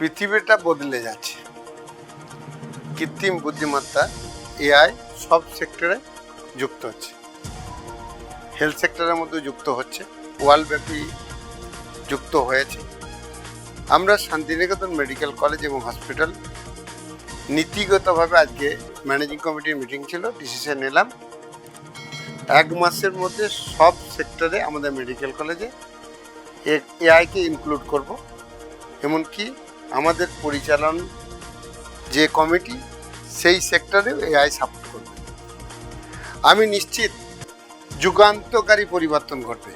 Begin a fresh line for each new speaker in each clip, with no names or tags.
পৃথিবীটা বদলে যাচ্ছে। কৃত্রিম বুদ্ধিমত্তা এআই সব সেক্টরে যুক্ত হচ্ছে, হেলথ সেক্টরের মধ্যে যুক্ত হচ্ছে, ওয়ার্ল্ড ব্যাপী যুক্ত হয়েছে। আমরা শান্তিনিকেতন মেডিকেল কলেজ এবং হসপিটাল নীতিগতভাবে আজকে ম্যানেজিং কমিটির মিটিং ছিল, ডিসিশন নিলাম 1 মাসের মধ্যে সব সেক্টরে আমাদের মেডিকেল কলেজে এআইকে ইনক্লুড করব। এমনকি আমাদের পরিচালন যে কমিটি সেই সেক্টরেও এআই সাপোর্ট করবে। আমি নিশ্চিত যুগান্তকারী পরিবর্তন ঘটবে।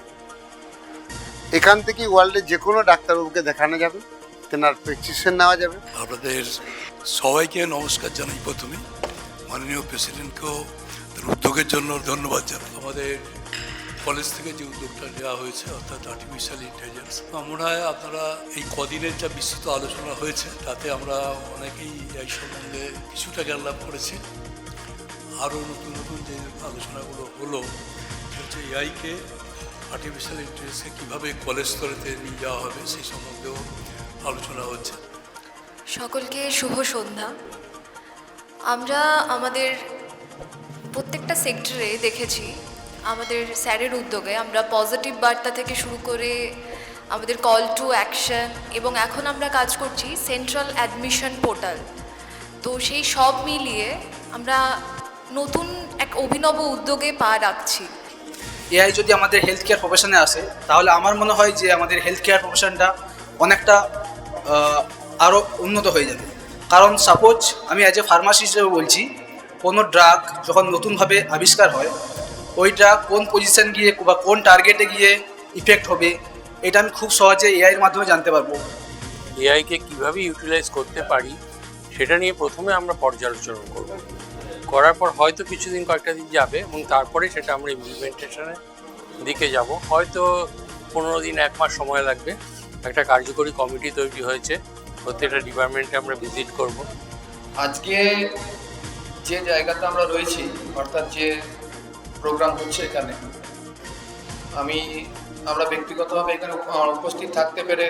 এখান থেকে ওয়ার্ল্ডে যে কোনো ডাক্তারবাবুকে দেখানো যাবে, তেনার প্রেসক্রিপশন নেওয়া যাবে।
আপনাদের সবাইকে নমস্কার জানাই। প্রথমে মাননীয় প্রেসিডেন্টকেও তার উদ্যোগের জন্য ধন্যবাদ জানাই। আমাদের কলেজ থেকে যে উদ্যোগটা নেওয়া হয়েছে অর্থাৎ আর্টিফিশিয়াল ইন্টেলিজেন্স, মনে হয় আপনারা এই কদিনের যা বিস্তৃত আলোচনা হয়েছে তাতে আমরা অনেকেই এই সম্বন্ধে কিছুটা জ্ঞান লাভ করেছি। আরও নতুন নতুন যে আলোচনাগুলো হলো হচ্ছে এআইকে, আর্টিফিশিয়াল ইন্টেলিজেন্সকে কীভাবে কলেজ স্তরেতে নিয়ে যাওয়া হবে সেই সম্বন্ধেও আলোচনা হচ্ছে।
সকলকে শুভ সন্ধ্যা। আমরা আমাদের প্রত্যেকটা সেক্টরে দেখেছি আমাদের স্যারের উদ্যোগে আমরা পজিটিভ বার্তা থেকে শুরু করে আমাদের কল টু অ্যাকশন এবং এখন আমরা কাজ করছি সেন্ট্রাল অ্যাডমিশন পোর্টাল। তো সেই সব মিলিয়ে আমরা নতুন এক অভিনব উদ্যোগে পা রাখছি।
এআই যদি আমাদের হেলথ কেয়ার প্রফেশনে আসে তাহলে আমার মনে হয় যে আমাদের হেলথ কেয়ার প্রফেশনটা অনেকটা আরও উন্নত হয়ে যাবে। কারণ সাপোজ আমি অ্যাজ এ ফার্মাসি হিসেবে বলছি, কোনো ড্রাগ যখন নতুনভাবে আবিষ্কার হয় ওই ড্রাগ কোন পজিশন গিয়ে বা কোন টার্গেটে গিয়ে ইফেক্ট হবে এটা আমি খুব সহজে এআইয়ের মাধ্যমে জানতে পারবো।
এআইকে কীভাবে ইউটিলাইজ করতে পারি সেটা নিয়ে প্রথমে আমরা পর্যালোচনা করব। করার পর হয়তো কিছুদিন কয়েকটা দিন যাবে এবং তারপরে সেটা আমরা ইমপ্লিমেন্টেশনের দিকে যাব। হয়তো 15 দিন 1 মাস সময় লাগবে। একটা কার্যকরী কমিটি তৈরি হয়েছে, প্রত্যেকটা ডিপার্টমেন্টে আমরা ভিজিট করব।
আজকে যে জায়গাতে আমরা রয়েছি অর্থাৎ যে প্রোগ্রাম হচ্ছে এখানে, আমরা ব্যক্তিগতভাবে এখানে উপস্থিত থাকতে পেরে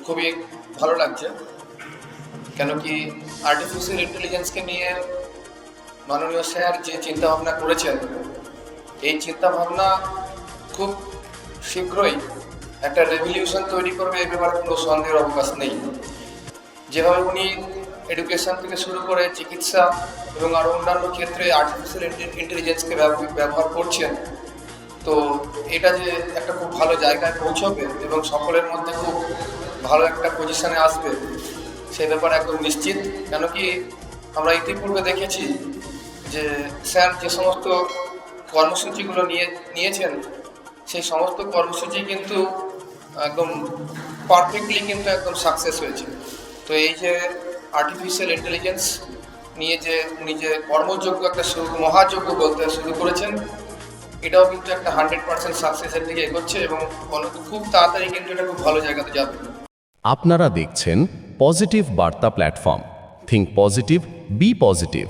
খুবই ভালো লাগছে। কেন কি আর্টিফিশিয়াল ইন্টেলিজেন্সকে নিয়ে মাননীয় স্যার যে চিন্তাভাবনা করেছেন, এই চিন্তাভাবনা খুব শীঘ্রই একটা রেভলিউশন তৈরি করবে, এ ব্যাপারে কোনো সন্দেহের অবকাশ নেই। যেভাবে উনি এডুকেশন থেকে শুরু করে চিকিৎসা এবং আরও অন্যান্য ক্ষেত্রে আর্টিফিশিয়াল ইন্টেলিজেন্সকে ব্যবহার করছেন, তো এটা যে একটা খুব ভালো জায়গায় পৌঁছবে এবং সকলের মধ্যে খুব ভালো একটা পজিশনে আসবে সে ব্যাপারে একদম নিশ্চিত। কেন কি আমরা ইতিপূর্বে দেখেছি যে স্যার যে সমস্ত কর্মসূচিগুলো নিয়েছেন সেই সমস্ত কর্মসূচি কিন্তু একদম পারফেক্টলি কিন্তু একদম সাকসেস হয়েছে। তো এই যে আর্টিফিশিয়াল ইন্টেলিজেন্স নিয়ে যে উনি যে কর্মযজ্ঞ একটা মহাযজ্ঞ বলতে শুরু করেছেন, এটাও কিন্তু একটা 100% সাকসেসের দিকে এগোচ্ছে এবং খুব তাড়াতাড়ি কিন্তু এটা খুব ভালো জায়গাতে যাবে।
আপনারা দেখছেন পজিটিভ বার্তা platform. Think positive, be positive.